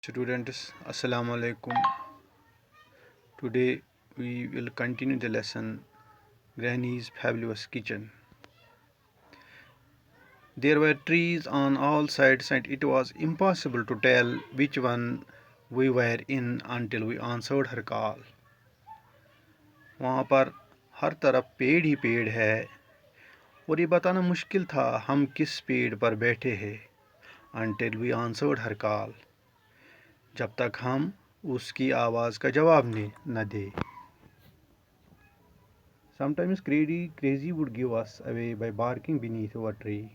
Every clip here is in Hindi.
Students, Assalamu alaikum. Today we will continue the lesson Granny's Fabulous Kitchen. There were trees on all sides, and it was impossible to tell which one we were in until we answered her call. वहाँ पर हर तरफ पेड़ ही पेड़ है और ये बताना मुश्किल था हम किस पेड़ पर बैठे हैं until we answered her call. जब तक हम उसकी आवाज़ का जवाब न दें. Sometimes crazy would give us away by barking beneath our tree.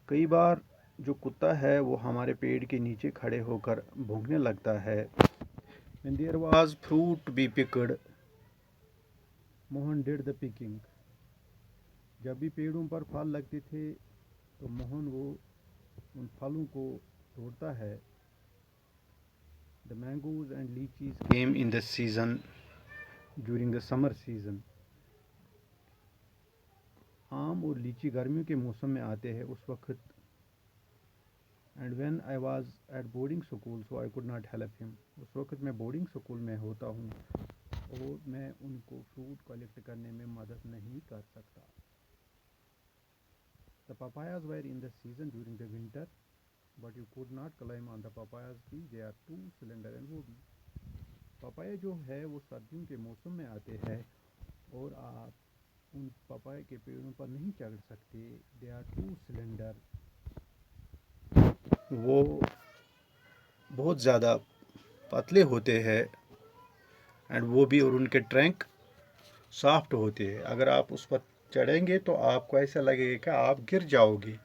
कई बार जो कुत्ता है वो हमारे पेड़ के नीचे खड़े होकर भौंकने लगता है. When there was fruit to be picked, Mohan did the picking. जब भी पेड़ों पर फल लगते थे तो मोहन वो उन फलों को तोड़ता है. The mangoes and lychees came in the season during the summer season. आम और लीची गर्मियों के मौसम में आते हैं उस वक्त. And when I was at boarding school, so I could not help him. उस वक्त मैं बोर्डिंग स्कूल में होता हूँ और मैं उनको फ्रूट कलेक्ट करने में मदद नहीं कर सकता. The papayas were in the season during the winter, but you could not climb on the papayas trees. They are too slender and woody. Papaya जो है वो सर्दियों के मौसम में आते हैं और आप उन पपाया के पेड़ों पर नहीं चढ़ सकते. They are too slender. वो बहुत ज़्यादा पतले होते हैं एंड वो भी और उनके ट्रंक सॉफ्ट होते हैं. अगर आप उस पर चढ़ेंगे तो आपको ऐसा लगेगा कि आप गिर जाओगे.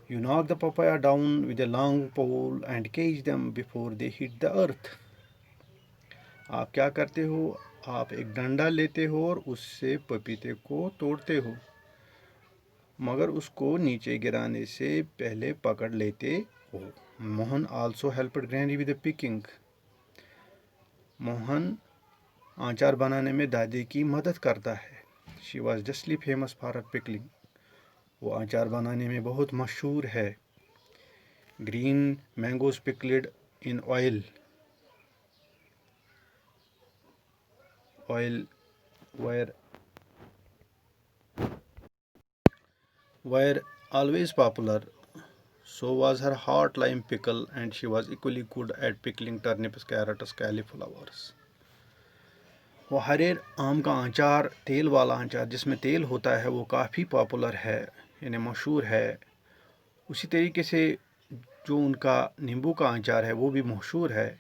You knock the papaya down with a long pole and catch them before they hit the earth. आप क्या करते हो? आप एक डंडा लेते हो और उससे पपीते को तोड़ते हो मगर उसको नीचे गिराने से पहले पकड़ लेते हो. Mohan also helped Granny with the picking. Mohan आचार बनाने में दादी की मदद करता है. She was justly famous for her pickling. वो आचार बनाने में बहुत मशहूर है. Green mangoes pickled in oil were always popular. So was her hot lime pickle, and she was equally good at pickling turnips, carrots, cauliflowers. वो हरे आम का आचार, तेल वाला आचार जिसमें तेल होता है, वो काफ़ी पॉपुलर है यानी मशहूर है. उसी तरीके से जो उनका नींबू का आचार है वो भी मशहूर है.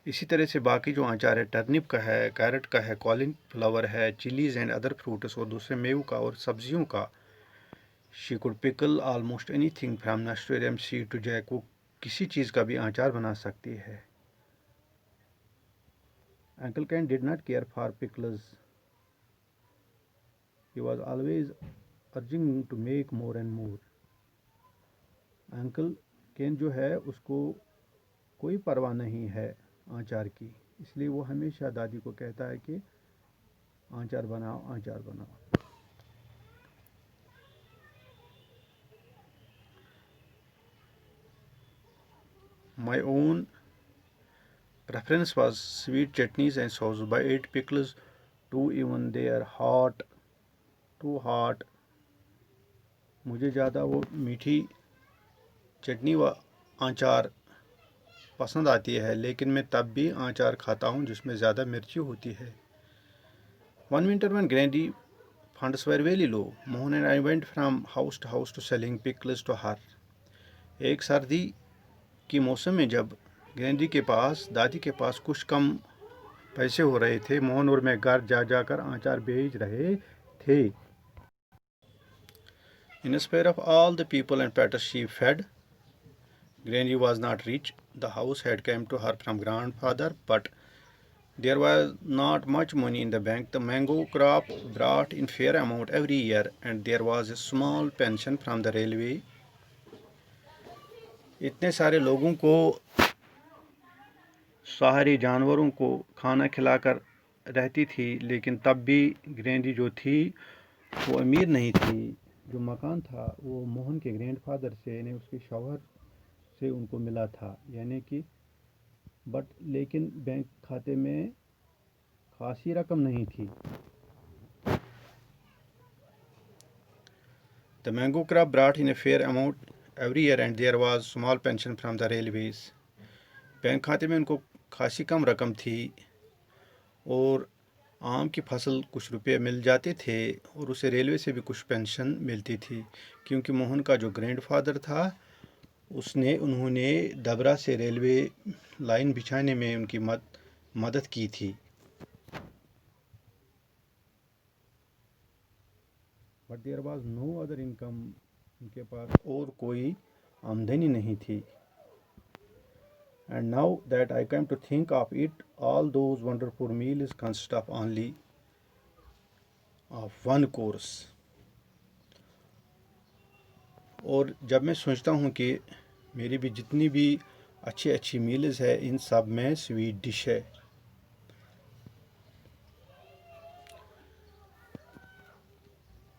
इसी तरह से बाकी जो आचार है टर्निप का है, कैरेट का है, कॉलीफ्लावर है, चिलीज़ एंड अदर फ्रूट्स और दूसरे मेवों का और सब्जियों का. She could pickle almost anything from nasturtium seed to jack. वो किसी चीज़ का भी आचार बना सकती है. Uncle Ken did not care for pickles. He was always urging to make more and more. Uncle Ken जो है उसको कोई परवाह नहीं है आचार की, इसलिए वो हमेशा दादी को कहता है कि आचार बनाओ, आचार बनाओ. My own preference was sweet chutneys and sauces. But I ate pickles too, even they are hot, too hot. मुझे ज़्यादा वो मीठी चटनी व आचार पसंद आती है, लेकिन मैं तब भी आचार खाता हूँ जिसमें ज़्यादा मिर्ची होती है. One winter when Granny funds were very low, Mohan and I went from house to house to selling pickles to her. एक सर्दी की मौसम में जब ग्रैंडी के पास, दादी के पास कुछ कम पैसे हो रहे थे, मोहन और मैं घर जा जाकर आचार बेच रहे थे. In spite of all the people and pets she fed, Granny was not rich. The house had come to her from grandfather, but there was not much money in the bank. The mango crop brought in fair amount every year, and there was a small pension from the railway. इतने सारे लोगों को, सारे जानवरों को खाना खिलाकर रहती थी, लेकिन तब भी ग्रैंडी जो थी वो अमीर नहीं थी. जो मकान था वो मोहन के ग्रैंडफादर से यानी उसके शौहर से उनको मिला था, यानी कि लेकिन बैंक खाते में खासी रकम नहीं थी। The mango crop brought in a fair amount every year and there was small pension from the railways. Bank खाते में उनको खासी कम रकम थी और आम की फसल कुछ रुपये मिल जाते थे और उसे रेलवे से भी कुछ पेंशन मिलती थी, क्योंकि मोहन का जो ग्रैंडफादर था उन्होंने डबरा से रेलवे लाइन बिछाने में उनकी मदद की थी। But there was no other income, उनके पास और कोई आमदनी नहीं थी। And now that I come to think of it, all those wonderful meals consist of only of one course. और जब मैं सोचता हूँ कि मेरी भी जितनी भी अच्छी अच्छी मील्स है, इन सब में स्वीट डिश है।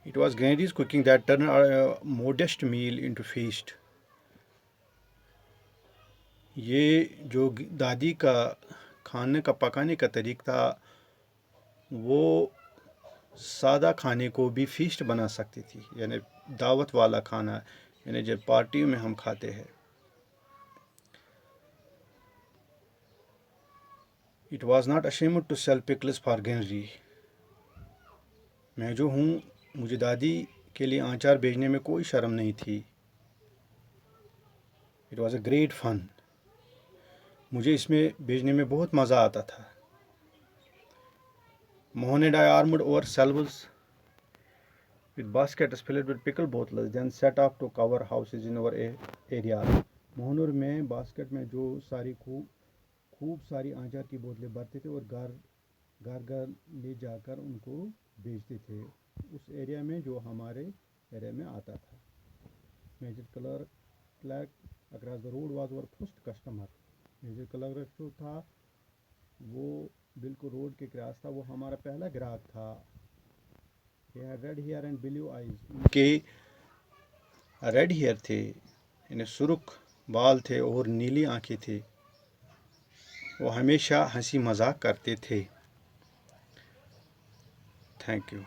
It was Gandhi's cooking that turned a modest meal into feast. ये जो दादी का खाने का पकाने का तरीका था, वो सादा खाने को भी फीस्ट बना सकती थी, यानी दावत वाला खाना, यानी जब पार्टी में हम खाते हैं। It was not ashamed to sell pickles for Gandhi. मैं जो हूँ, मुझे दादी के लिए आचार बेचने में कोई शर्म नहीं थी। It was a great fun. मुझे इसमें बेचने में बहुत मज़ा आता था। Mohan and I armed ourselves with baskets filled with pickle bottles, then set off to cover houses in our area. Mohan और मैं बास्केट में जो खूब सारी आचार की बोतलें भरते थे और घर ले जाकर उनको बेचते थे उस एरिया में जो हमारे एरिया में आता था। Major clerk across the road was our first customer. Major clerk जो था वो बिल्कुल रोड के क्रॉस था, वो हमारा पहला ग्राहक था। He had red hair and blue eyes. उनके रेड हेयर थे, यानी सुर्ख बाल थे और नीली आंखें थी। वो हमेशा हंसी मजाक करते थे। Thank you.